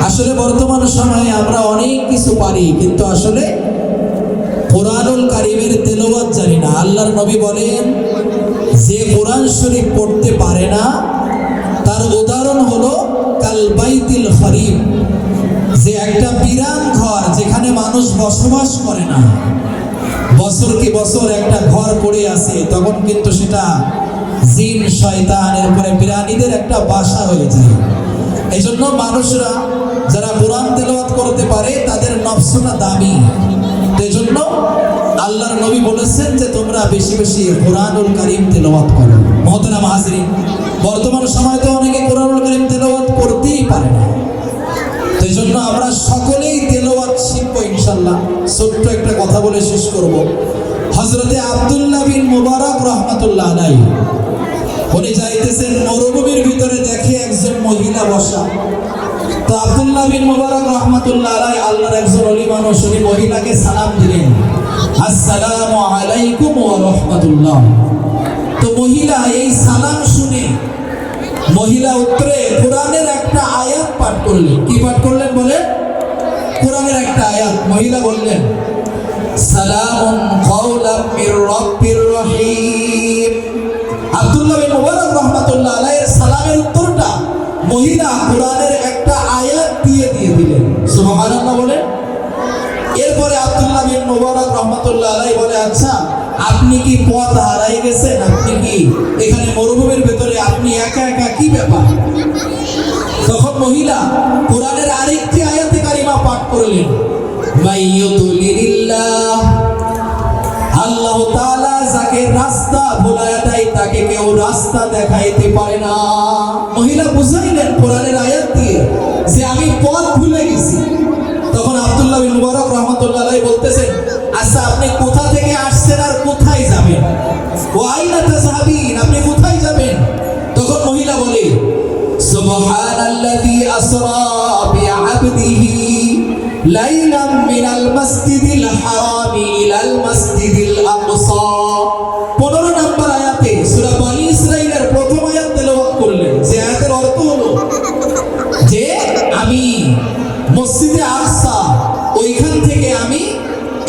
আসলে বর্তমান সময়ে আমরা অনেক কিছু পারি, কিন্তু আসলে কোরআনুল কারীমের তেলাওয়াত জানি না। আল্লাহর নবী বলেন, যে কোরআন শরীফ পড়তে পারে না তার উদাহরণ হলো কাল বাইতিল খরিব, যে একটা বিরান ঘর যেখানে মানুষ বসবাস করে না, বছর কি বছর একটা ঘর পড়ে আছে, তখন কিন্তু সেটা জিন শয়তান এরপরে প্রাণীদের একটা বাসা হয়ে যায়। এই জন্য মানুষরা যারা কোরআন তেলাওয়াত করতে পারে তাদের নফসটা দামি। এই জন্য আল্লাহর নবী বলেছেন যে তোমরা বেশি বেশি কোরআনুল কারীম তেলাওয়াত করো। মুহতারাম হাজরিন, বর্তমান সময় তো অনেকে কোরআনুল কারীম তেলাওয়াত করতেই পারে না। এই জন্য আমরা সকলেই তেলাওয়াত শিখবো ইনশাআল্লাহ। ছোট্ট একটা কথা বলে শেষ করব। হযরতে আব্দুল্লাহ বিন মুবারক রাহমাতুল্লাহ আলাইহি উনি যাইতেছেন মরুভূমির ভিতরে, দেখে একজন মহিলা বসা। তো আব্দুল্লাহ বিন মুবারক রাহমাতুল্লাহ আলাইহি আল্লাহর একজন ওলি মানুষ, উনি মহিলাকে সালাম দিলেন, আসসালামু আলাইকুম ওয়া রাহমাতুল্লাহ। তো মহিলা এই সালাম শুনে মহিলা উত্তরে কোরআনের একটা আয়াত পাঠ করলেন। কি পাঠ করলেন বলে? কোরআনের একটা আয়াত। মহিলা বললেন, সালামুন কাওলাম মির রাব্বির রহিম। আব্দুল্লাহ বিন মুবারক রাহমাতুল্লাহ আলাইহির সালামের উত্তরটা মহিলা কোরআনের একটা আয়াত দিয়ে দিলেন। সুবহানাল্লাহ বলে। এরপরে আব্দুল্লাহ বিন মুবারক রাহমাতুল্লাহ আলাইহি বলে, আচ্ছা আপনি কি পথ হারাই গেছেন? আপনি কি এখানে মরুভূমির ভেতরে আপনি একা একা, কি ব্যাপার? তখন মহিলা কোরআনের আরেকটি আয়াতে কারিমা পাঠ করলেন, মাইয়ুদলিলিল্লাহ, আল্লাহ তাআলা যাকে রাস্তা ভুলায়া দেয় তাকে কেউ রাস্তা দেখাইতে পারে না। মহিলা বুঝাইলেন কোরআনের আয়াত দিয়ে যে আমি পথ ভুলে গেছি। তখন আব্দুল্লাহ বিন মুবারক রাহমাতুল্লাহ আলাইহি বলতেছেন, আচ্ছা আপনি কোথা থেকে আসছেন আর কোথায় যাবেন? ওয়া আইনা তাযহাবিন, আপনি কোথায় যাবেন? তখন মহিলা বলে, সুবহানাল্লাযী আসরা বিআবদিহি লাইলাম মিনাল মাসজিদিল হারামি ইলাল মাসজিদিল আকসা। 15 নম্বর আয়াতে সূরা বনী ইসরাঈলের প্রথম আয়াত তেলাওয়াত করলেন, যে আয়াতের অর্থ হলো যে আমি মসজিদে আকসা, ওইখান থেকে আমি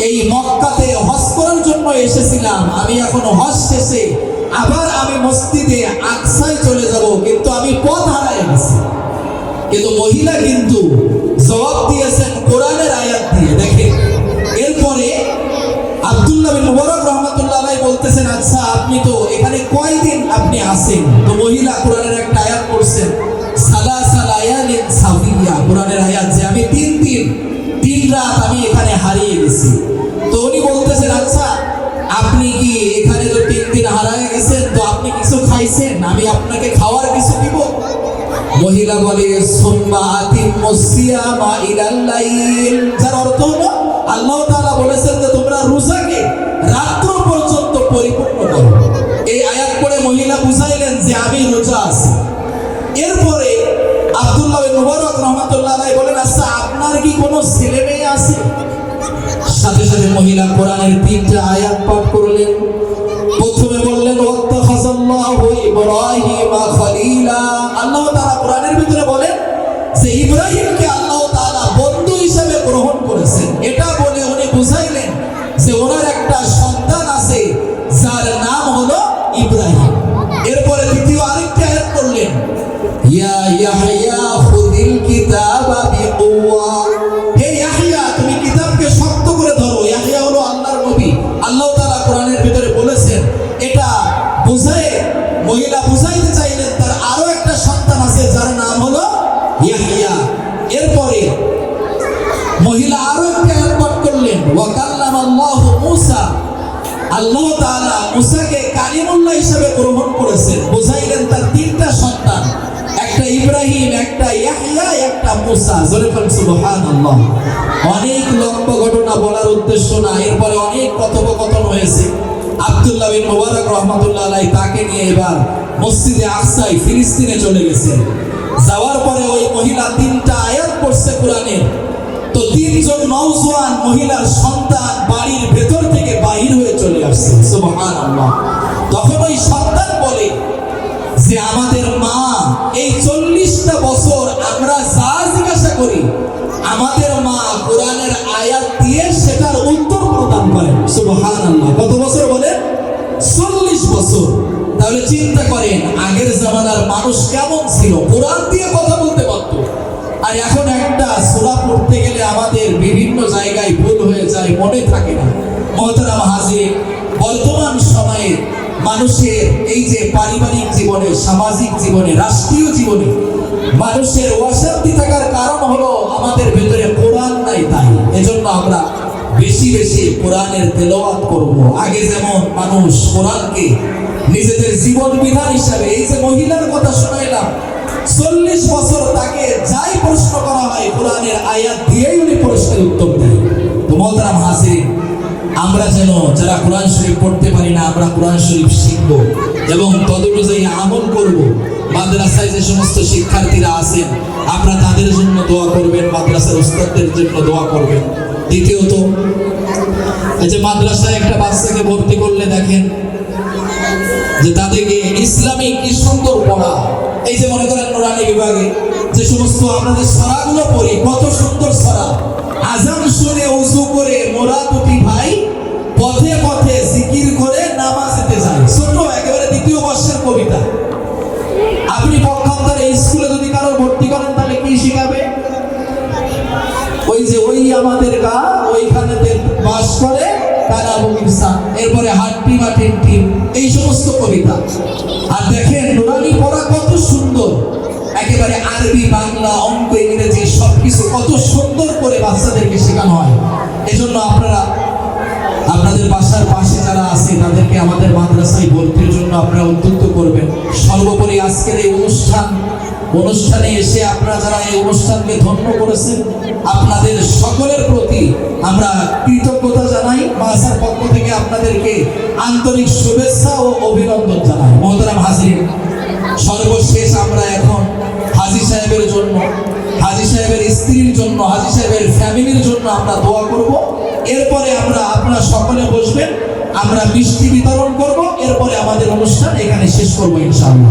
এই মক্কাতে হজ করার জন্য এসেছিলাম, আমি এখন হজ শেষে আবার আমি মসজিদে আকসায় চলে যাব, কিন্তু আমি পথ হারিয়ে গেছি। কিন্তু মহিলা কিন্তু জবাব দিয়েছেন কোরআনের আয়াত দিয়ে। দেখেন, এরপরে আব্দুল্লাহ বিন মুবারক রাহমাতুল্লাহ আলাইহি বলতেছেন, আচ্ছা আপনি তো এখানে কয়দিন আপনি আছেন? তো মহিলা কোরআনের একটা আয়াত পড়ছেন, সালাসা লায়ালিন সাবিয়া, কোরআনের আয়াত, যে আমি 3 দিন 3 রাত আমি এখানে হারিয়ে গেছি। তো উনি বলতেছেন, আচ্ছা আপনি কি এখানে তো 3 দিন হারিয়ে গেছেন, তো আপনি কিছু খাইছেন? আমি আপনাকে খাওয়ার কিছু দিব? মহিলা বলে, সুম্মা আতিমুস সিয়ামা ইলাল লাইল, যার অর্থ হলো আল্লাহ তাআলা বলেছেন যে তোমরা রোজাকে রাত্র পর্যন্ত পরিপূর্ণ করো। এই আয়াত পড়ে মহিলা বুঝাইলেন যে আমি রোজা আছি। এরপরে আব্দুল্লাহ বিন মুবারক রাহমাতুল্লাহ আলাইহি বলেন, আচ্ছা আপনার কি কোনো ছেলে মেয়ে আছে? সাথে সাথে মহিলা কোরআনের 3টা আয়াত পাঠ করলেন। প্রথমে বললেন, ওয়াত্তাখাযাল্লাহু ইব্রাহিমা খলিলা, আল্লাহ তাআলা কোরআনের ভিতরে বলেন যে ইব্রাহিমকে আল্লাহ তাআলা বন্ধু হিসেবে গ্রহণ করেছেন। এটা বলে উনি বুঝাইলেন যে ওনার একটা সন্তান আছে যার নাম হলো ইব্রাহিম। এরপরে দ্বিতীয় আরেকটি আয়াত পড়লেন, ইয়া ইয়াহইয়া খুযিল কিতাবা বিকুওয়া, হে ইয়াহইয়া তুমি কিতাবকে শক্ত করে ধরো। ইয়াহইয়া হলো আল্লাহর নবী। আল্লাহ তাআলা কোরআনের ভিতরে বলেছেন, এটা বুঝায় মহিলা বুঝাইতে চাইলেন তার আরো একটা সন্তান আছে যার নাম হলো ইয়াহইয়া। এরপরে মহিলা আরো একটা আয়াত পাঠ করলেন, ওয়া কাল্লামাল্লাহু মূসা, আল্লাহ তাআলা মূসাকে কালিমুল্লাহ হিসেবে গ্রহণ করেছেন। বুঝাইলেন তার 3টা সন্তান, একটা ইব্রাহিম, একটা ইয়াহইয়া, একটা মূসা। জোরে বলুন সুবহানাল্লাহ। অনেক লম্বা ঘটনা বলার উদ্দেশ্য না, এরপরে অনেক কথোপকথন হয়েছে। আব্দুল্লাহ বিন মুবারক রাহমাতুল্লাহ আলাইহি তাকে নিয়ে এবার মসজিদে আকসায় ফিলিস্তিনে চলে গেছেন। যাওয়ার পরে ওই মহিলা 3টা আয়াত পড়ছে কোরআনের। তো 3 জন নওজোয়ান মহিলার সন্তান বাড়ির ভেতর থেকে বাহির হয়ে চলে আসছে। সুবহানাল্লাহ। তখন ওই সন্তান বলে যে আমাদের মা এই 40টা বছর আমরা যা জিজ্ঞাসা করি, আমাদের মা কোরআনের আয়াত দিয়ে সেটার উত্তর প্রদান করেন। সুবহানাল্লাহ। কত বছর বলেন? 40 বছর। তাহলে চিন্তা করেন আগের জামানার মানুষ কেমন ছিল, কোরআন দিয়ে কথা বলতে পারত। আর এখন একটা সূরা পড়তে গেলে আমাদের বিভিন্ন জায়গায় ভুল হয়ে যায়, মনে থাকে না। মুহতারাম হাজির, বর্তমান সময়ে মানুষের এই যে পারিবারিক জীবনে, সামাজিক জীবনে, রাষ্ট্রীয় জীবনে মানুষের অশান্তি থাকার কারণ হলো আমাদের ভেতরে কোরআন নাই। তাই এজন্য আমরা বেশি বেশি কোরআনের তেলাওয়াত করব। আগে যেমন মানুষ কোরআনকে নিজেদের জীবন বিধান হিসাবে, এই যে মহিলার কথা শোনাইলাম, 40 বছর তাকে যাই প্রশ্ন করা হয় কোরআনের আয়াত দিয়েই উনি প্রশ্নের উত্তর দেয়। তো মুহতারাম হাজির, আমরা যেন যারা কোরআন শরীফ পড়তে পারি না, আমরা কোরআন শরীফ শিখব এবং তদনুযায়ী আমল করব। মাদ্রাসায় যে সমস্ত শিক্ষার্থীরা আছেন, আপনারা তাদের জন্য দোয়া করবেন, মাদ্রাসার উস্তাদদের জন্য দোয়া করবেন। দ্বিতীয়ত, এই যে মাদ্রাসায় একটা বাচ্চাকে ভর্তি করলে দেখেন যে তাদেরকে ইসলামিক কি সুন্দর পড়া। এই যে মনে করেন নুরানি বিভাগে যে সমস্ত আপনাদের সরাগুলো পড়ি, কত সুন্দর সরা। আজান শুনে ওযু করে মোরা দুটি ভাই পথে পথে জিকির করে নামাজেতে যায়। ছোট একেবারে 2য় বর্ষের কবিতা। আপনি পক্ষান্তরে স্কুলে যদি কারো ভর্তি করেন তাহলে কি শিখাবে? ওই যে ওই আমাদের গা ওইখানে বাস করে তারা বকিরসা, এরপরে হাট্টি মাটির টিম, এই সমস্ত কবিতা। আর দেখেন নুরানি পড়া কত সুন্দর, একেবারে আরবি, বাংলা, অঙ্ক, ইংরেজি সবকিছু কত সুন্দর করে বাচ্চাদেরকে শেখানো হয়। এজন্য আপনারা আপনাদের বাসার পাশে যারা আছে তাদেরকে আমাদের মাদ্রাসায় ভর্তির জন্য আপনারা উদ্যুক্ত করবেন। সর্বোপরি আজকের এই অনুষ্ঠানে এসে আপনারা যারা এই অনুষ্ঠানকে ধন্য করেছেন, আপনাদের সকলের প্রতি আমরা কৃতজ্ঞতা জানাই। মাদ্রাসার পক্ষ থেকে আপনাদেরকে আন্তরিক শুভেচ্ছা ও অভিনন্দন জানাই। মুহতারাম হাজির, সর্বশেষ আমরা এখন হাজী সাহেবের জন্য, হাজী সাহেবের স্ত্রীর জন্য, হাজী সাহেবের ফ্যামিলির জন্য আমরা দোয়া করব। এরপরে আপনারা সকলে বসবেন, আমরা মিষ্টি বিতরণ করব, এরপরে আমাদের অনুষ্ঠান এখানে শেষ করবো ইনশাআল্লাহ।